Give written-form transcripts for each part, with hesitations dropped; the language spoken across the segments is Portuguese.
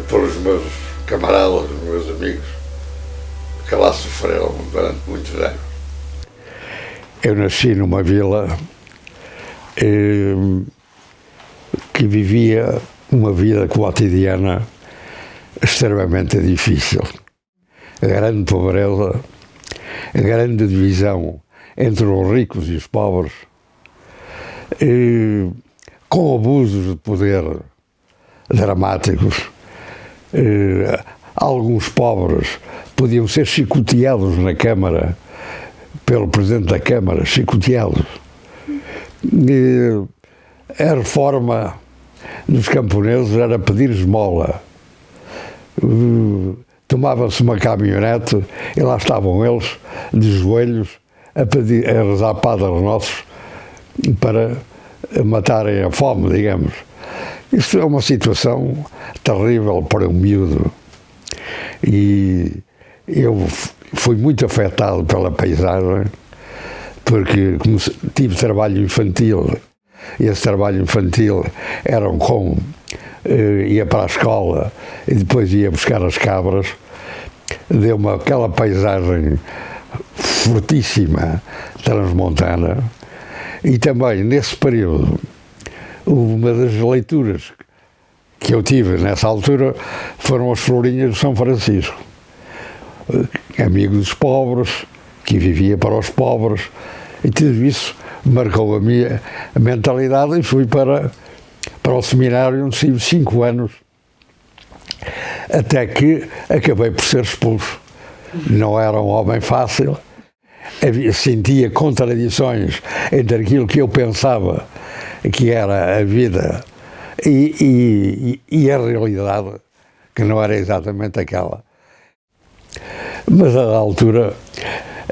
pelos meus camaradas, os meus amigos, que lá sofreram durante muitos anos. Eu nasci numa vila que vivia uma vida cotidiana extremamente difícil. A grande pobreza, a grande divisão entre os ricos e os pobres, com abusos de poder dramáticos. Alguns pobres podiam ser chicoteados na Câmara, pelo Presidente da Câmara, chicoteados. A reforma dos camponeses era pedir esmola. Tomava-se uma caminhonete e lá estavam eles, de joelhos, a rezar Padres Nossos para matarem a fome, digamos. Isto é uma situação terrível para um miúdo. E eu fui muito afetado pela paisagem, porque tive trabalho infantil, e esse trabalho infantil era como ia para a escola e depois ia buscar as cabras, deu-me aquela paisagem fortíssima, transmontana. E também, nesse período, uma das leituras que eu tive nessa altura foram as Florinhas de São Francisco. Amigo dos pobres, que vivia para os pobres, e tudo isso marcou a minha mentalidade, e fui para o seminário, onde estive 5 anos, até que acabei por ser expulso. Não era um homem fácil, sentia contradições entre aquilo que eu pensava que era a vida e a realidade, que não era exatamente aquela. Mas à altura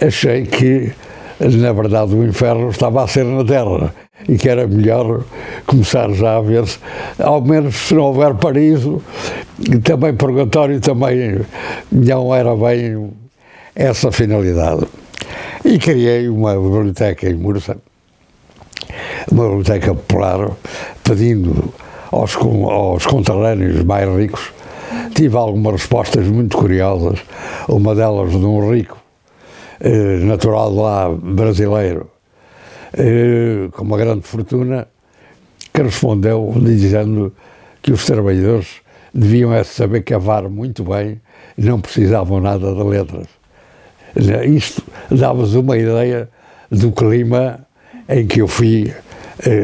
achei que, na verdade, o inferno estava a ser na Terra e que era melhor começar já a ver se, ao menos se não houver paraíso, também purgatório, também não era bem essa finalidade. E criei uma biblioteca em Mursa, uma biblioteca popular, pedindo aos conterrâneos mais ricos. Tive algumas respostas muito curiosas, uma delas de um rico, natural de lá, brasileiro, com uma grande fortuna, que respondeu dizendo que os trabalhadores deviam saber cavar muito bem e não precisavam nada de letras. Isto dava-vos uma ideia do clima em que eu fui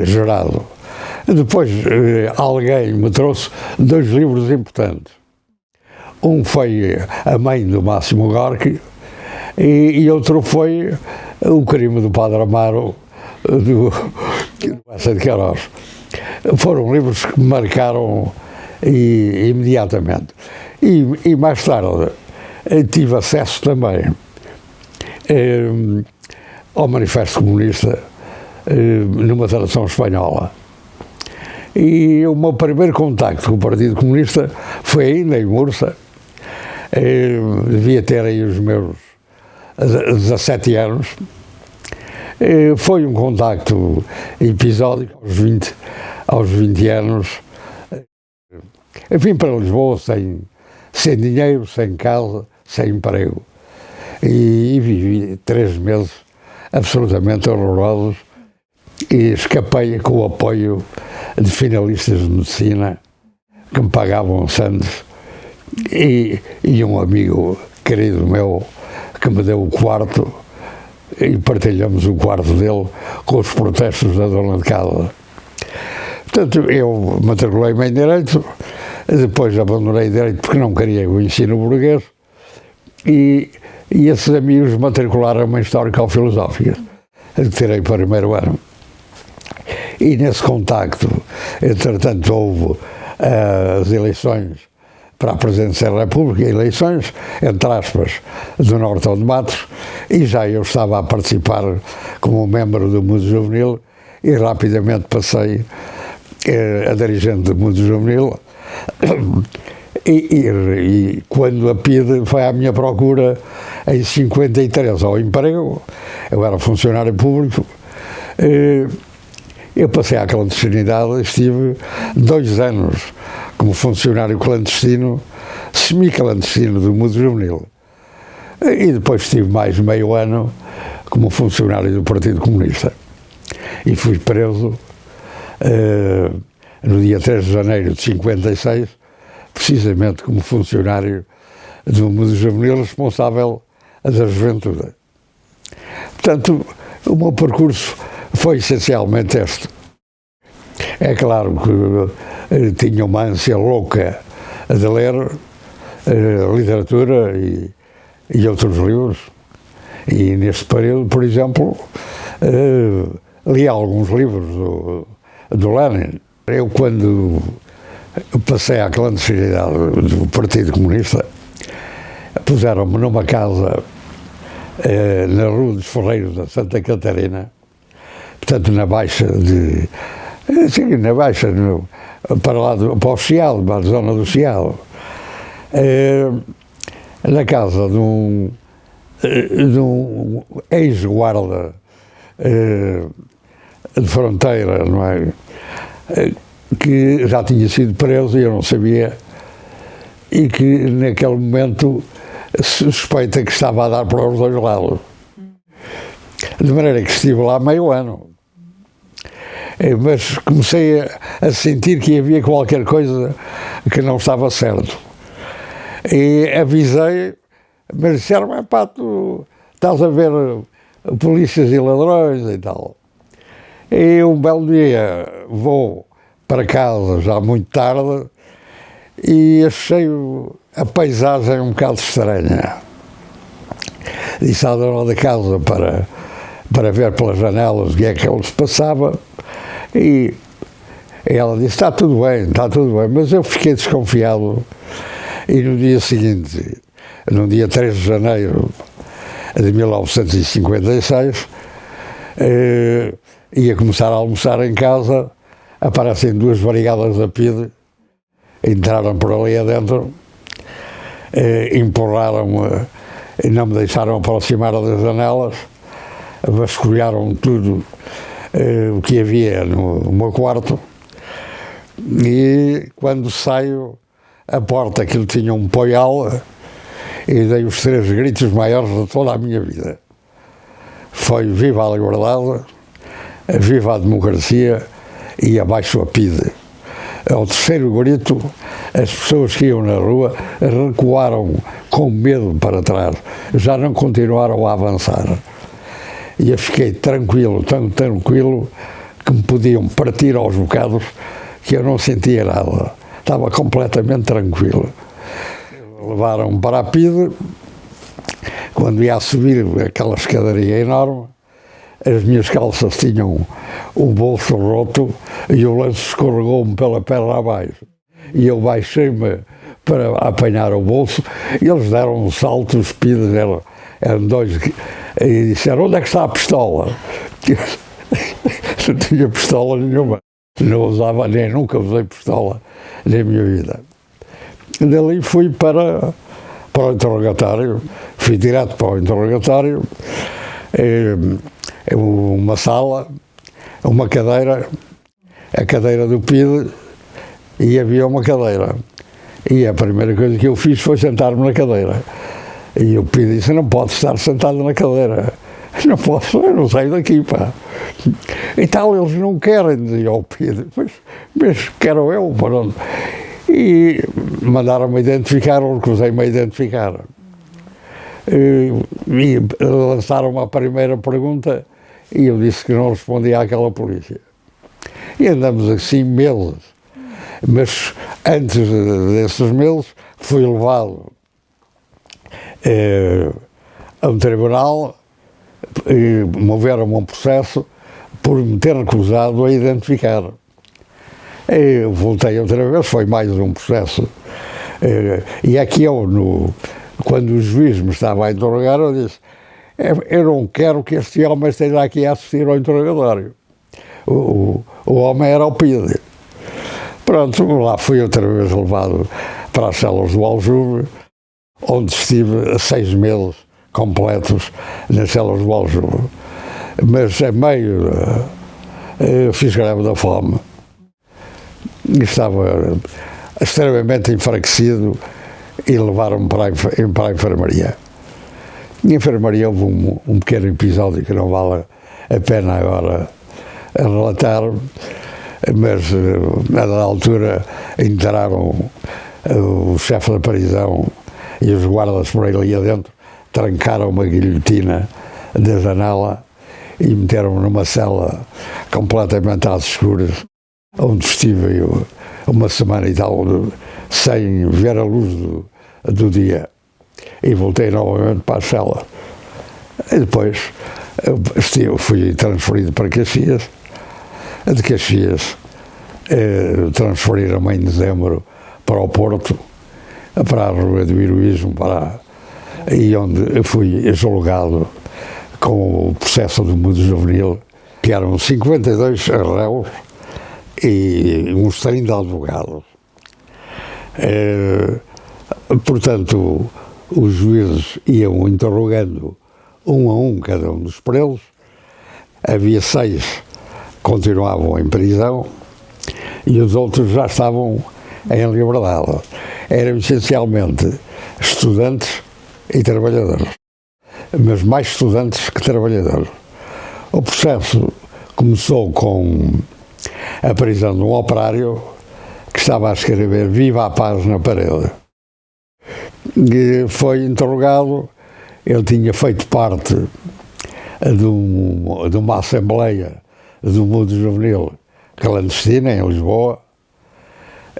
gerado. Depois alguém me trouxe 2 livros importantes. Um foi A Mãe do Máximo Gorki e outro foi O Crime do Padre Amaro, do Bessa de Queiroz. Foram livros que me marcaram imediatamente. E mais tarde tive acesso também ao Manifesto Comunista, numa tradução espanhola. E o meu primeiro contacto com o Partido Comunista foi ainda em Mursa. Devia ter aí os meus 17 anos. Foi um contacto episódico aos 20 anos. Eu vim para Lisboa sem dinheiro, sem casa, sem emprego. E vivi 3 meses absolutamente horrorosos e escapei com o apoio de finalistas de medicina que me pagavam sandes e um amigo querido meu que me deu o quarto e partilhamos o quarto dele com os protestos da dona de casa. Portanto, eu matriculei-me em Direito, depois abandonei Direito porque não queria o ensino burguês e esses amigos matricularam-me em Histórico-Filosófica, que tirei para o 1º ano. E nesse contacto, entretanto, houve as eleições para a Presidência da República, eleições, entre aspas, do Nortão de Matos, e já eu estava a participar como membro do Mundo Juvenil e rapidamente passei a dirigente do Mundo Juvenil. E quando a PIDE foi à minha procura em 53 ao emprego, eu era funcionário público, eu passei à clandestinidade, estive 2 anos como funcionário clandestino, semi-clandestino do Mundo Juvenil. E depois estive mais meio ano como funcionário do Partido Comunista. E fui preso no dia 3 de janeiro de 56, precisamente como funcionário do Mundo Juvenil responsável da juventude. Portanto, o meu percurso foi essencialmente este. É claro que tinha uma ânsia louca de ler literatura e outros livros. E neste período, por exemplo, li alguns livros do Lenin. Eu, quando passei à clandestinidade do Partido Comunista, puseram-me numa casa na Rua dos Ferreiros da Santa Catarina, portanto na Baixa na Baixa, para o Chiado, para a zona do Chiado, na casa de um ex-guarda de fronteira, não é? Que já tinha sido preso e eu não sabia, e que naquele momento suspeita que estava a dar para os dois lados. De maneira que estive lá meio ano. Mas comecei a sentir que havia qualquer coisa que não estava certo. E avisei, mas disseram, pá, tu estás a ver polícias e ladrões e tal. E um belo dia vou para casa, já muito tarde, e achei a paisagem um bocado estranha. Disse à dona da casa para ver pelas janelas o que é que se passava, e ela disse, está tudo bem, mas eu fiquei desconfiado, e no dia seguinte, no dia 3 de janeiro de 1956, ia começar a almoçar em casa, aparecem duas brigadas da PIDE, entraram por ali adentro, empurraram-me e não me deixaram aproximar das janelas, vasculharam tudo o que havia no meu quarto, e quando saio, a porta, aquilo tinha um poial, e dei os 3 gritos maiores de toda a minha vida. Foi viva a liberdade, viva a democracia e abaixo a PIDE. Ao terceiro grito, as pessoas que iam na rua recuaram com medo para trás, já não continuaram a avançar. E eu fiquei tranquilo, tão tranquilo, que me podiam partir aos bocados, que eu não sentia nada. Estava completamente tranquilo. Levaram-me para a PIDE. Quando ia a subir aquela escadaria enorme, as minhas calças tinham um bolso roto e o lenço escorregou-me pela perna abaixo. E eu baixei-me para apanhar o bolso e eles deram um salto, os PIDEs eram dois, e disseram, onde é que está a pistola? Não tinha pistola nenhuma. Não usava, nem nunca usei pistola na minha vida. Dali fui para o interrogatório, fui direto para o interrogatório, uma sala, uma cadeira, a cadeira do PIDE, e havia uma cadeira. E a primeira coisa que eu fiz foi sentar-me na cadeira. E o PIDE disse, não pode estar sentado na cadeira. Não posso, eu não saio daqui, pá. E tal, eles não querem, dizia ao PIDE, mas quero eu, para onde? E mandaram-me identificar, ou recusei-me a identificar. E lançaram-me a primeira pergunta e eu disse que não respondia àquela polícia. E andamos assim meses. Mas antes desses meses fui levado a um tribunal e moveram-me um processo por me ter recusado a identificar. Eu voltei outra vez, foi mais um processo. E aqui quando o juiz me estava a interrogar, eu disse, eu não quero que este homem esteja aqui a assistir ao interrogatório. O homem era o PIDE. Pronto, lá fui outra vez levado para as celas do Aljube, onde estive 6 meses completos nas celas do Aljube. Mas a meio fiz greve da fome. Estava extremamente enfraquecido e levaram-me para a enfermaria. Na enfermaria houve um pequeno episódio que não vale a pena agora relatar, mas a dada altura entraram o chefe da prisão e os guardas por ali adentro, trancaram uma guilhotina da janela e meteram-me numa cela completamente às escuras, onde estive uma semana e tal sem ver a luz do dia, e voltei novamente para a cela. E depois fui transferido para Caxias. De Caxias transferiram-me em dezembro para o Porto, para a Rua do Heroísmo, e onde eu fui julgado com o processo do mundo juvenil, que eram 52 réus e uns 30 advogados. Portanto, os juízes iam interrogando um a um cada um dos presos. Havia 6 que continuavam em prisão e os outros já estavam em liberdade. Eram essencialmente estudantes e trabalhadores, mas mais estudantes que trabalhadores. O processo começou com a prisão de um operário que estava a escrever "Viva a paz" na parede. E foi interrogado. Ele tinha feito parte de uma assembleia do mundo juvenil clandestina em Lisboa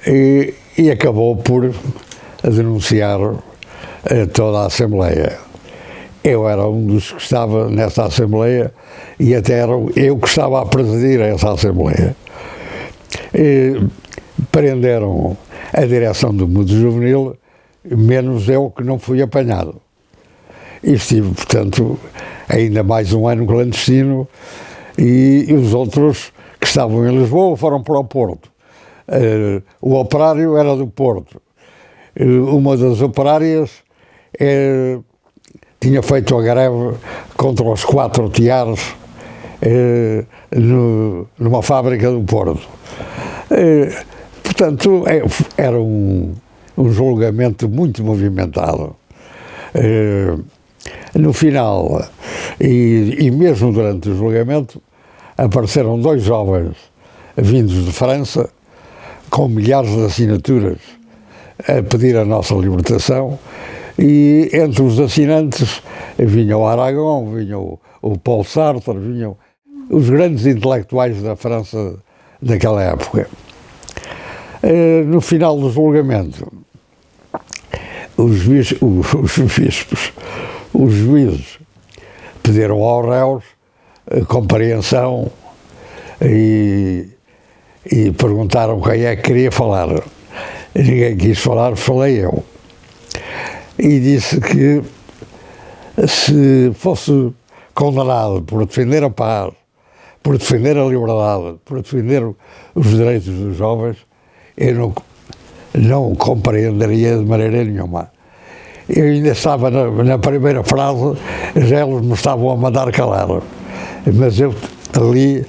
e acabou por denunciar toda a assembleia. Eu era um dos que estava nessa assembleia e até era eu que estava a presidir essa assembleia. Prenderam a direção do mundo juvenil, menos eu, que não fui apanhado. E estive, portanto, ainda mais um ano clandestino, e os outros que estavam em Lisboa foram para o Porto. O operário era do Porto. Uma das operárias tinha feito a greve contra os 4 tiares numa fábrica do Porto. Portanto, era um julgamento muito movimentado. No final, e mesmo durante o julgamento, apareceram 2 jovens vindos de França, com milhares de assinaturas a pedir a nossa libertação, e entre os assinantes vinha o Aragon, vinha o Paul Sartre, vinham os grandes intelectuais da França daquela época. No final do julgamento, os juízes pediram aos réus compreensão e perguntaram quem é que queria falar. Ninguém quis falar, falei eu. E disse que se fosse condenado por defender a paz, por defender a liberdade, por defender os direitos dos jovens, eu não compreenderia de maneira nenhuma. Eu ainda estava na primeira frase, já eles me estavam a mandar calar. Mas eu ali,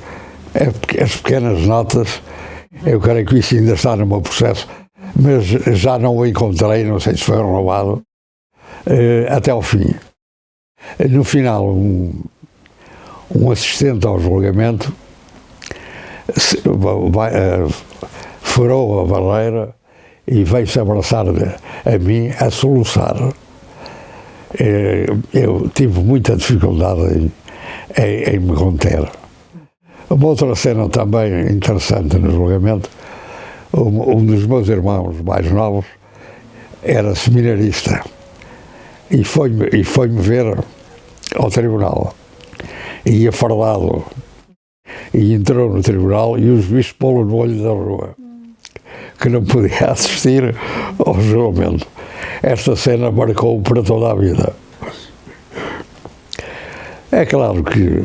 as pequenas notas, eu creio que isso ainda está no meu processo, mas já não o encontrei, não sei se foi roubado, até ao fim. No final, um assistente ao julgamento furou a barreira e veio-se abraçar a mim, a soluçar. Eu tive muita dificuldade em me conter. Uma outra cena também interessante no julgamento, um dos meus irmãos mais novos era seminarista e foi-me ver ao tribunal. E ia fardado e entrou no tribunal e o juiz pô-lo no olho da rua, que não podia assistir ao julgamento. Esta cena marcou para toda a vida. É claro que,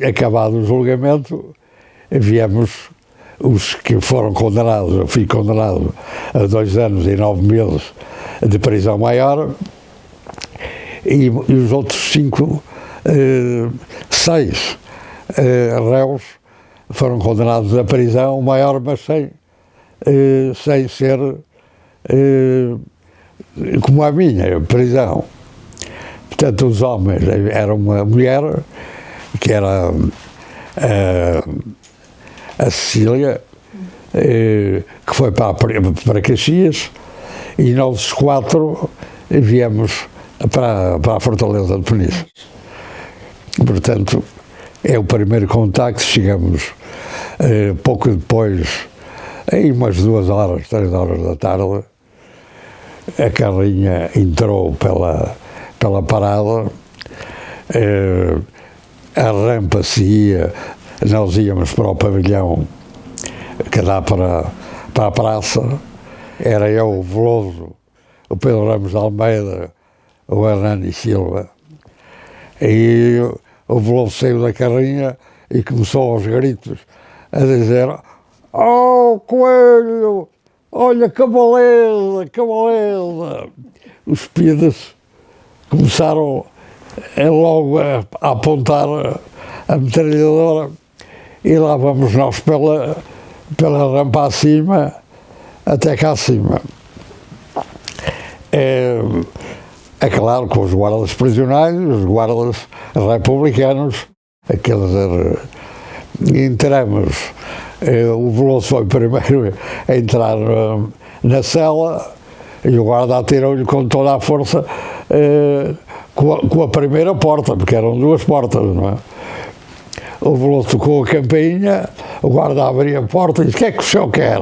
acabado o julgamento, viemos os que foram condenados. Eu fui condenado a 2 anos e 9 meses de prisão maior e os outros 6 réus foram condenados a prisão maior, mas sem ser como a minha prisão. Portanto, os homens, era uma mulher, que era a Cecília, que foi para Caxias, e nós 4 viemos para a Fortaleza de Peniche. Portanto, é o primeiro contacto. Chegamos pouco depois, em umas 2 horas, 3 horas da tarde, a carrinha entrou pela parada, a rampa seguia, nós íamos para o pavilhão que dá para a praça. Era eu, o Veloso, o Pedro Ramos de Almeida, o Hernani Silva, e o Veloso saiu da carrinha e começou aos gritos a dizer: "Oh, Coelho, olha que beleza, que beleza!" Os pidas começaram logo a apontar a metralhadora, e lá vamos nós pela rampa acima, até cá acima. É claro, com os guardas prisionais, os guardas republicanos, entramos. O Veloso foi primeiro a entrar na cela, e o guarda atirou-lhe com toda a força com a primeira porta, porque eram 2 portas, não é? O Veloso tocou a campainha, o guarda abriu a porta e disse: "O que é que o senhor quer?"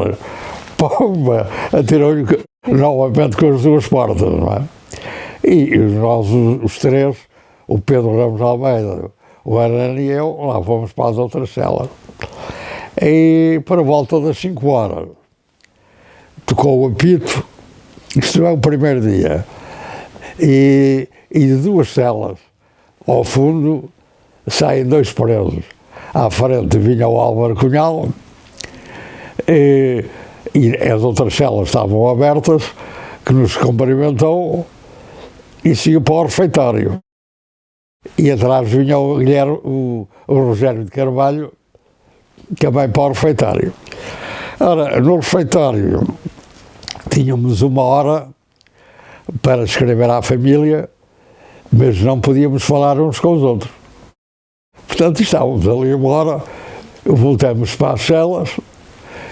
Pomba! Atirou-lhe novamente com as 2 portas, não é? E nós, os 3, o Pedro Ramos de Almeida, o Hernani e eu, lá fomos para as outras celas. E por volta das 5 horas, tocou o apito. Isto é o primeiro dia. E de 2 celas, ao fundo, saem 2 presos. À frente vinha o Álvaro Cunhal, e as outras celas estavam abertas, que nos cumprimentou e seguiu para o refeitório. E atrás vinha o Rogério de Carvalho, também para o refeitório. Ora, no refeitório tínhamos 1 hora para escrever à família, mas não podíamos falar uns com os outros. Portanto, estávamos ali 1 hora, voltamos para as celas,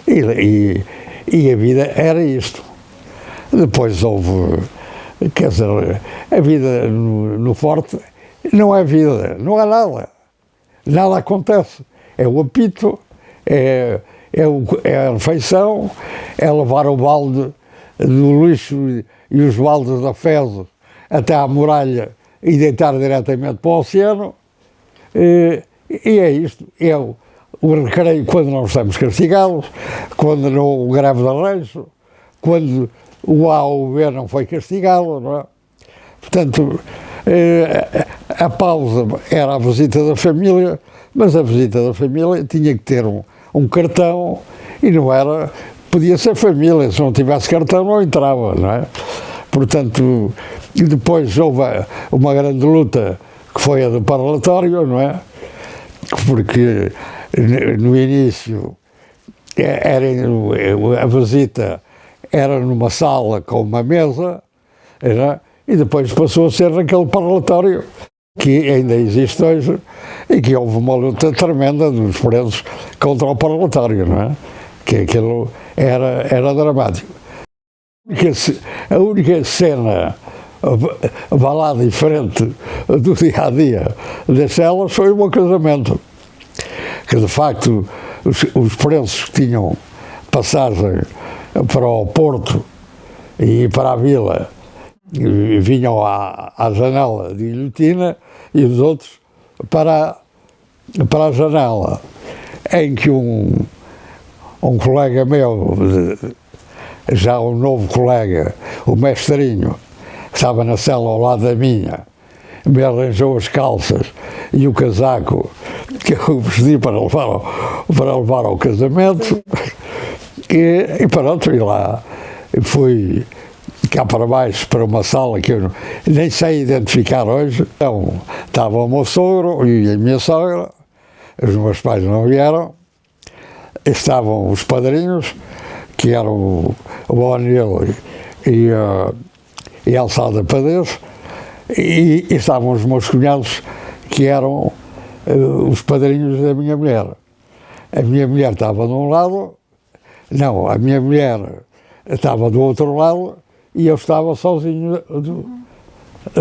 e a vida era isto. Depois houve, quer dizer, a vida no Forte não é vida, não há nada. Nada acontece. É o apito, é a refeição, é levar o balde do lixo e os baldes da fezes até à muralha e deitar diretamente para o oceano. E é isto. É o recreio quando não estamos castigados, quando não o greve de arranjo, quando o A ou o B não foi castigado, não é? Portanto, a pausa era a visita da família, mas a visita da família tinha que ter um cartão, e não era, podia ser família, se não tivesse cartão não entrava, não é? Portanto, e depois houve uma grande luta, que foi a do parlatório, não é? Porque no início a visita era numa sala com uma mesa, e depois passou a ser naquele parlatório que ainda existe hoje, e que houve uma luta tremenda dos presos contra o parlatório, não é? Que aquilo era dramático. A única cena, vá lá, diferente do dia-a-dia das celas foi o meu casamento, que de facto os presos que tinham passagem para o Porto e para a Vila vinham à janela de guilhotina, e os outros para a janela, em que um colega meu, já um novo colega, o Mestrinho, estava na cela ao lado da minha, me arranjou as calças e o casaco que eu vesti para levar ao casamento, e pronto, e lá fui cá para baixo, para uma sala que eu nem sei identificar hoje. Então, estava o meu sogro e a minha sogra, os meus pais não vieram, estavam os padrinhos, que era o O'Neill e a Alçada Padez, e estavam os meus cunhados, que eram os padrinhos da minha mulher. A minha mulher estava de um lado, não, a minha mulher estava do outro lado e eu estava sozinho de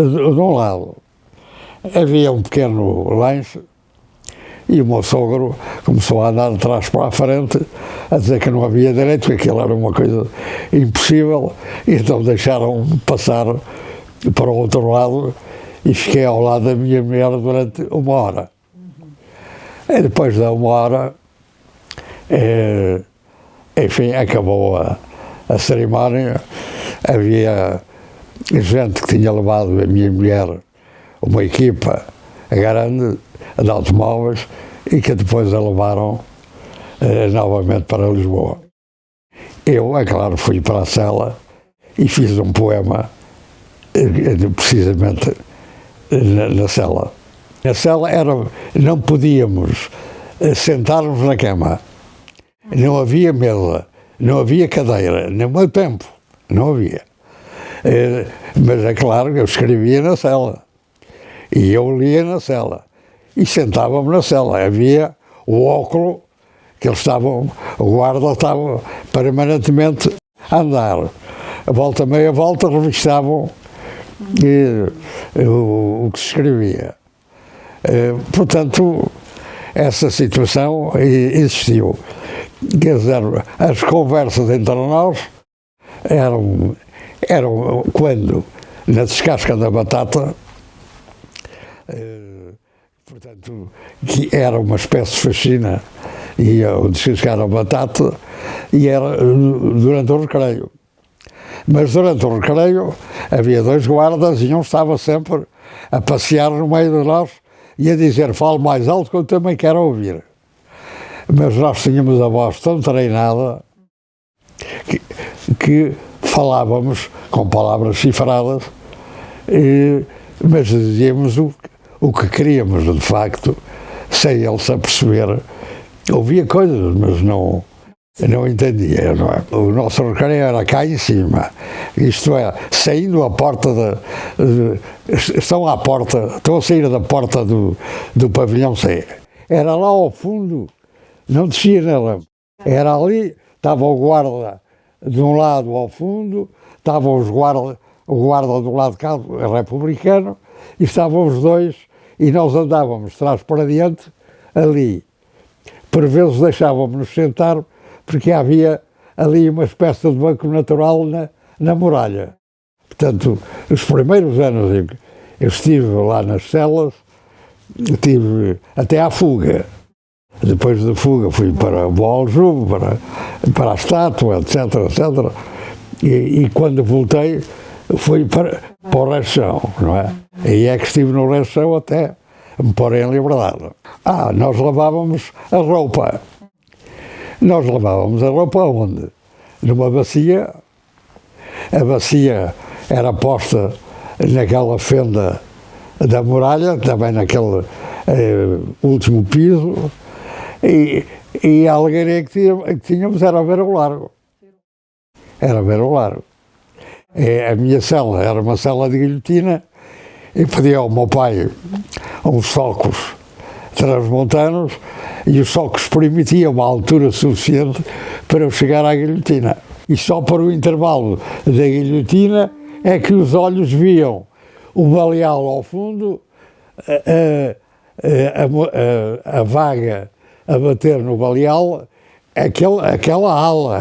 um lado. Havia um pequeno lanche e o meu sogro começou a andar de trás para a frente, a dizer que não havia direito, que aquilo era uma coisa impossível, e então deixaram-me passar para o outro lado e fiquei ao lado da minha mulher durante 1 hora. E depois da 1 hora, enfim, acabou a cerimónia. Havia gente que tinha levado a minha mulher uma equipa grande de automóveis e que depois a levaram novamente para Lisboa. Eu, é claro, fui para a cela e fiz um poema precisamente na cela. Na cela não podíamos sentar-nos na cama, não havia mesa, não havia cadeira, no meu tempo, não havia. Mas é claro que eu escrevia na cela e eu lia na cela e sentava-me na cela. Havia o óculo que eles estavam, o guarda estava permanentemente a andar. A volta, meia volta, revistavam o que se escrevia. Portanto, essa situação existiu. Quer dizer, as conversas entre nós eram quando, na descasca da batata, portanto, que era uma espécie de faxina, ia descascar a batata e era durante o recreio. Mas durante o recreio havia 2 guardas e um estava sempre a passear no meio de nós e a dizer: fale mais alto que eu também quero ouvir. Mas nós tínhamos a voz tão treinada que falávamos com palavras cifradas, mas dizíamos o que queríamos, de facto, sem ele se aperceber. Ouvia coisas, mas não entendia, não é? O nosso recreio era cá em cima, isto é, saindo à porta estão a sair da porta do pavilhão C. Era lá ao fundo, não descia nela, era ali, estava o guarda de um lado ao fundo, estava o guarda do lado cá, republicano, e estavam os dois, e nós andávamos de trás para diante, ali. Por vezes deixávamos-nos sentar, porque havia ali uma espécie de banco natural na muralha. Portanto, os primeiros anos em que eu estive lá nas celas, estive até à fuga. Depois da fuga fui para o Aljube, para a estátua, etc, etc. E quando voltei, fui para o Rechão, não é? E é que estive no Rechão até me porem em liberdade. Nós lavávamos a roupa. Nós lavávamos a roupa onde? Numa bacia. A bacia era posta naquela fenda da muralha, também naquele último piso, e a alegria que tínhamos era ver o largo. Era ver o largo. A minha cela era uma cela de guilhotina, e pedi ao meu pai uns socos transmontanos, e os socos permitiam uma altura suficiente para eu chegar à guilhotina. E só para o intervalo da guilhotina é que os olhos viam o baleal ao fundo, a vaga a bater no baleal, aquela ala,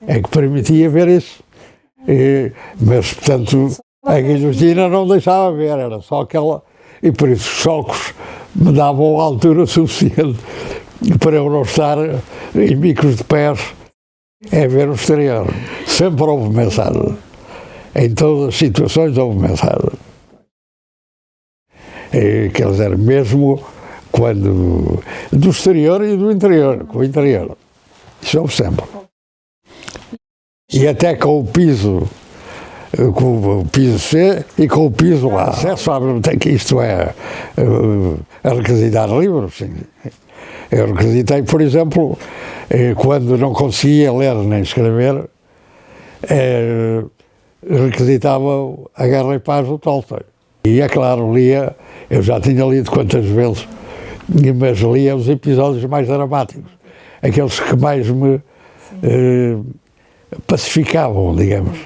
é que permitia ver isso. Mas, portanto, a guilhotina não deixava ver, era só aquela, e por isso os socos me davam a altura suficiente para eu não estar em bicos de pés a ver o exterior. Sempre houve mensagem. Em todas as situações houve mensagem. Quer dizer, mesmo quando do exterior e do interior, com o interior. Isso houve sempre. E até com o piso C e com o piso A. Acesso à biblioteca, isto é, a requisitar livros, sim. Eu requisitei, por exemplo, quando não conseguia ler nem escrever, requisitava A Guerra e Paz do Tolstói. E é claro, lia, eu já tinha lido quantas vezes, mas lia os episódios mais dramáticos, aqueles que mais me pacificavam, digamos.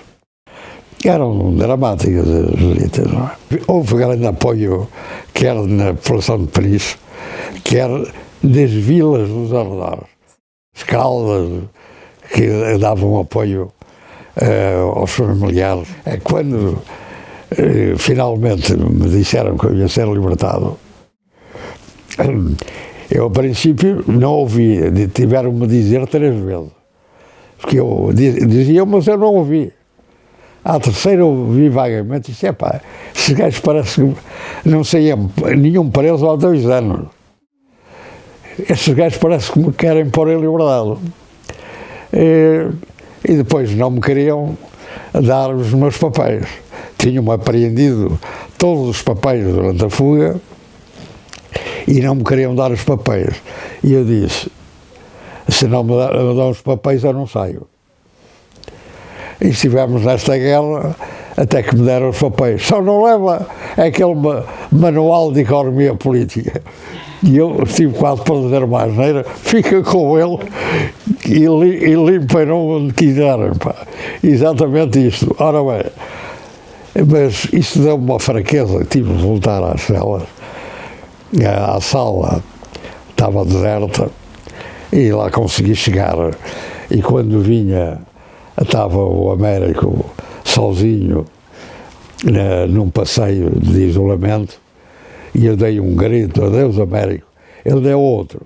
Eram dramáticas as visitas, não é? Houve grande apoio, quer na população de Peniche, quer das vilas dos arredores. As Caldas, que davam apoio aos familiares. Quando finalmente me disseram que eu ia ser libertado, eu, a princípio, não ouvi, tiveram-me a dizer 3 vezes. Porque eu dizia, mas eu não ouvi. À terceira eu ouvi vagamente, disse, esses gajos parece que não saíam nenhum preso há 2 anos. Estes gajos parece que me querem pôr em liberdade. E depois não me queriam dar os meus papéis. Tinham-me apreendido todos os papéis durante a fuga e não me queriam dar os papéis. E eu disse, se não me dão os papéis eu não saio. E estivemos nesta guerra até que me deram os papéis. Só não leva aquele manual de economia política. E eu estive quase para dizer uma asneira, fica com ele e limpem-no onde quiserem. Exatamente isto. Ora bem, mas isso deu-me uma fraqueza, tive de voltar às celas. A sala estava deserta e lá consegui chegar. E quando vinha, estava o Américo sozinho num passeio de isolamento e eu dei um grito, adeus Américo. Ele deu outro.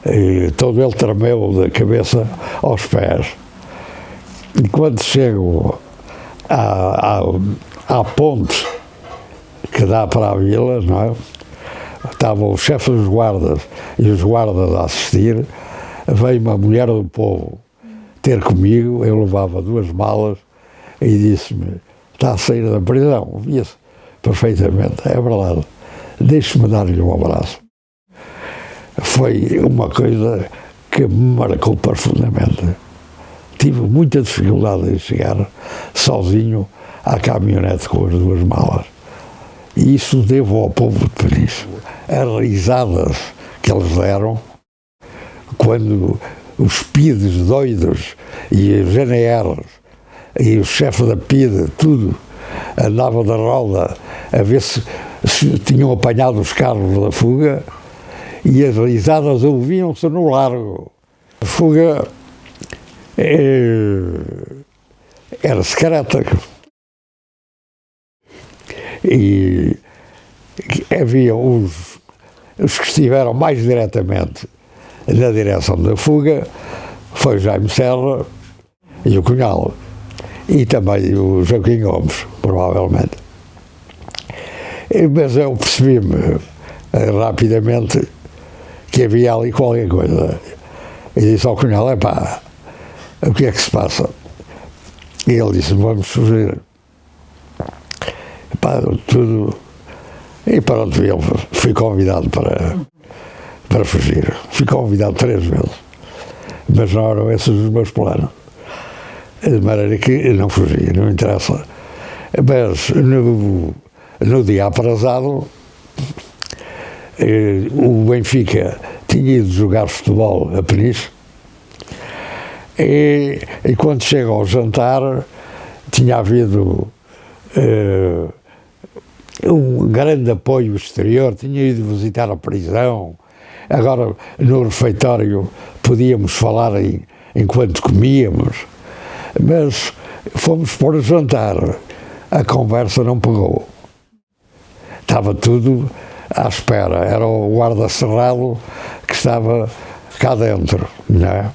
E todo ele tremeu da cabeça aos pés. E quando chego à ponte que dá para a vila, não é? Estava o chefe dos guardas e os guardas a assistir, veio uma mulher do povo ter comigo, eu levava 2 malas e disse-me, está a sair da prisão, via-se perfeitamente, é verdade, deixe-me dar-lhe um abraço. Foi uma coisa que me marcou profundamente. Tive muita dificuldade em chegar sozinho à caminhonete com as 2 malas. E isso devo ao povo de Peniche. As risadas que eles deram quando os PIDs doidos e os GNRs e o chefe da PIDE, tudo, andava da roda a ver se tinham apanhado os carros da fuga e as risadas ouviam-se no largo. A fuga era secreta. E havia os que estiveram mais diretamente na direção da fuga, foi o Jaime Serra e o Cunhal, e também o Joaquim Gomes, provavelmente. Mas eu percebi-me rapidamente que havia ali qualquer coisa. E disse ao Cunhal, o que é que se passa? E ele disse, vamos fugir. Tudo. E pronto, eu fui convidado para fugir. Fui convidado 3 vezes. Mas não eram esses os meus planos. De maneira que não fugi, não interessa. Mas no dia aprazado, o Benfica tinha ido jogar futebol a Peniche e quando chega ao jantar tinha havido um grande apoio exterior, tinha ido visitar a prisão, agora no refeitório podíamos falar enquanto comíamos, mas fomos para o jantar, a conversa não pegou, estava tudo à espera, era o guarda cerrado que estava cá dentro, não é?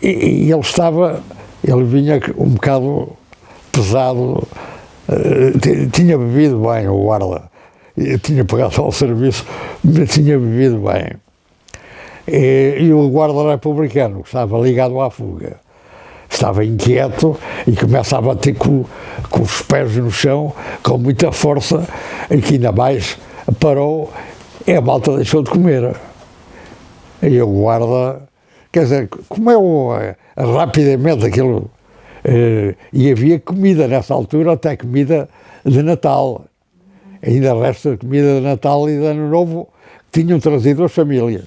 E ele vinha um bocado pesado, tinha bebido bem o guarda, tinha pagado ao serviço, mas tinha bebido bem. E o guarda republicano, que estava ligado à fuga, estava inquieto e começa a bater com os pés no chão, com muita força, e que ainda mais parou E a malta deixou de comer. E o guarda, quer dizer, comeu rapidamente aquilo. E havia comida nessa altura, até comida de Natal. Ainda resta comida de Natal e de Ano Novo que tinham trazido as famílias.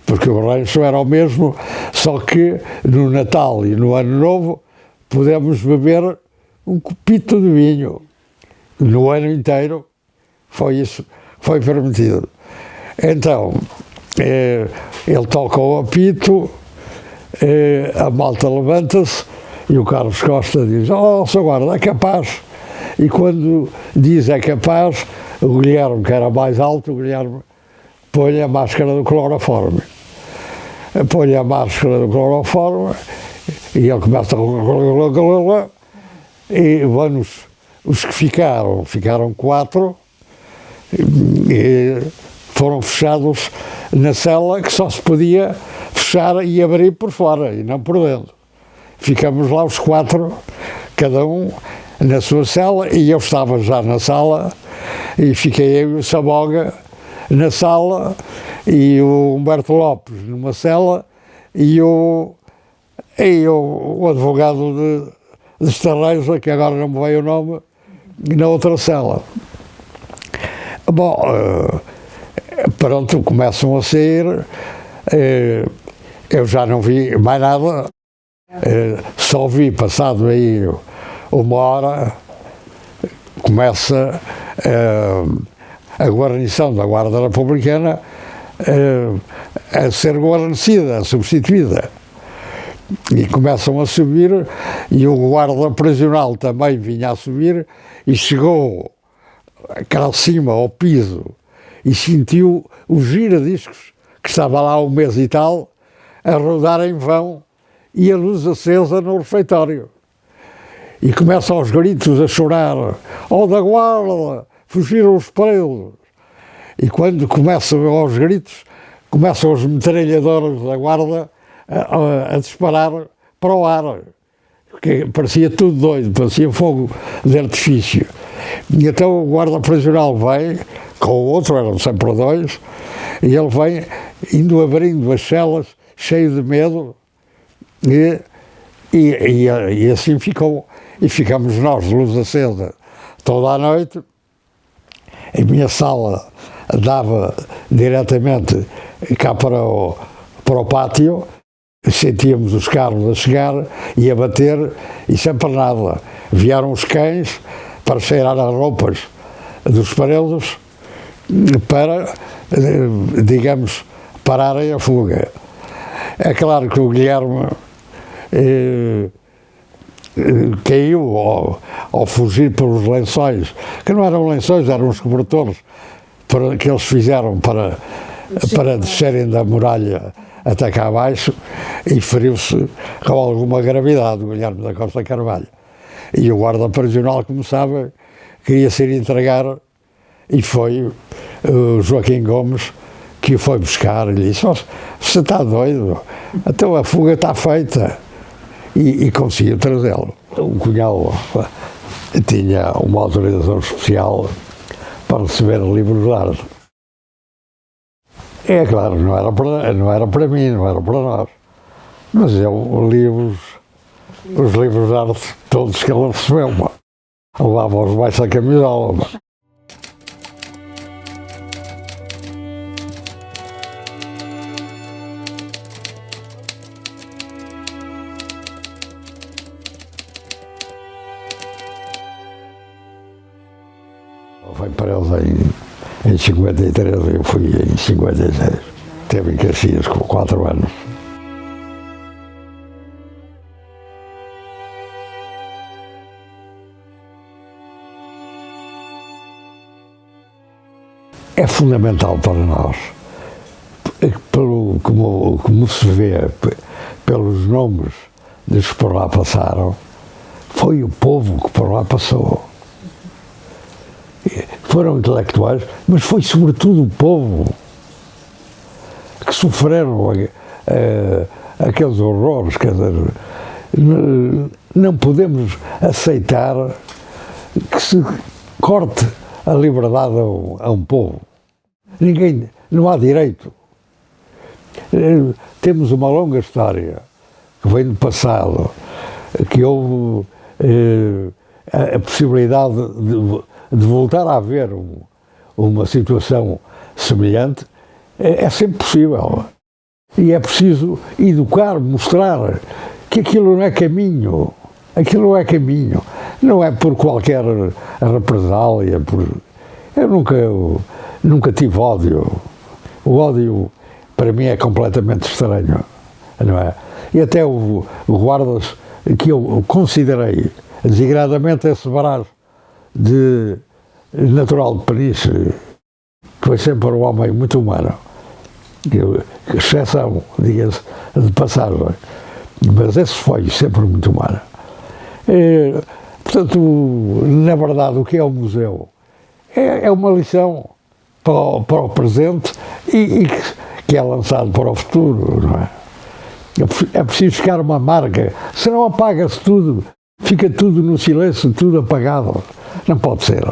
Porque o rancho era o mesmo, só que no Natal e no Ano Novo podemos beber um copito de vinho. No ano inteiro foi isso, foi permitido. Então, ele toca o apito, a malta levanta-se e o Carlos Costa diz: "Oh, Sr. Guarda, é capaz." E quando diz é capaz, o Guilherme, que era mais alto, o Guilherme põe a máscara do cloroforme. Põe a máscara do cloroforme e ele começa a... E vamos, os que ficaram 4, e foram fechados na cela, que só se podia fechar e abrir por fora e não por dentro. Ficamos lá os 4, cada um na sua cela, e eu estava já na sala, e fiquei eu e o Saboga na sala, e o Humberto Lopes numa cela, e o advogado de Estarreja, que agora não me veio o nome, na outra cela. Bom, pronto, começam a sair, eu já não vi mais nada, só vi, passado aí 1 hora, começa a guarnição da Guarda Republicana a ser guarnecida, substituída. E começam a subir, e o guarda prisional também vinha a subir, e chegou cá acima, ao piso, e sentiu os giradiscos, que estava lá 1 mês e tal, a rodar em vão, e a luz acesa no refeitório. E começam aos gritos a chorar: "Oh, da guarda, fugiram os presos!" E quando começam aos gritos, começam as metralhadoras da guarda a disparar para o ar, porque parecia tudo doido, parecia fogo de artifício. E então o guarda prisional vem, com o outro, eram sempre 2, e ele vem indo abrindo as celas, cheio de medo, e assim ficou. E ficamos nós, de luz acesa, toda a noite. A minha sala dava diretamente cá para o pátio, sentíamos os carros a chegar e a bater, e sempre nada. Vieram os cães para cheirar as roupas dos presos, para, digamos, pararem a fuga. É claro que o Guilherme caiu ao fugir pelos lençóis, que não eram lençóis, eram os cobertores que eles fizeram para descerem da muralha até cá abaixo, e feriu-se com alguma gravidade, o Guilherme da Costa Carvalho. E o guarda prisional, como sabe, queria se ir entregar, e foi o Joaquim Gomes que o foi buscar, e lhe disse: "Você está doido? Então a fuga está feita." E conseguiu trazê-lo. O Cunhal tinha uma autorização especial para receber livros de arte. É claro, não era para mim, não era para nós. Mas eu li os livros de arte todos que ele recebeu. Levava-os debaixo da camisola. Foi para eles em 53, eu fui em 56. Teve em Caxias com 4 anos. É fundamental para nós, como se vê pelos nomes dos que por lá passaram, foi o povo que por lá passou. Foram intelectuais, mas foi sobretudo o povo que sofreram aqueles horrores. Quer dizer, não podemos aceitar que se corte a liberdade a um povo. não há direito. Temos uma longa história que vem do passado, que houve a possibilidade de voltar a haver uma situação semelhante, é sempre possível. E é preciso educar, mostrar que aquilo não é caminho. Aquilo não é caminho. Não é por qualquer represália. Eu nunca tive ódio. O ódio, para mim, é completamente estranho. Não é? E até o guardas que eu considerei, desigradamente esse Brás, natural de Peniche, que foi sempre um homem muito humano, exceção, diga-se, de passagem, mas esse foi sempre muito humano. Portanto, na verdade, o que é o museu? É uma lição para o presente e que é lançado para o futuro, não é? É preciso ficar uma marca, senão apaga-se tudo, fica tudo no silêncio, tudo apagado. Não pode ser.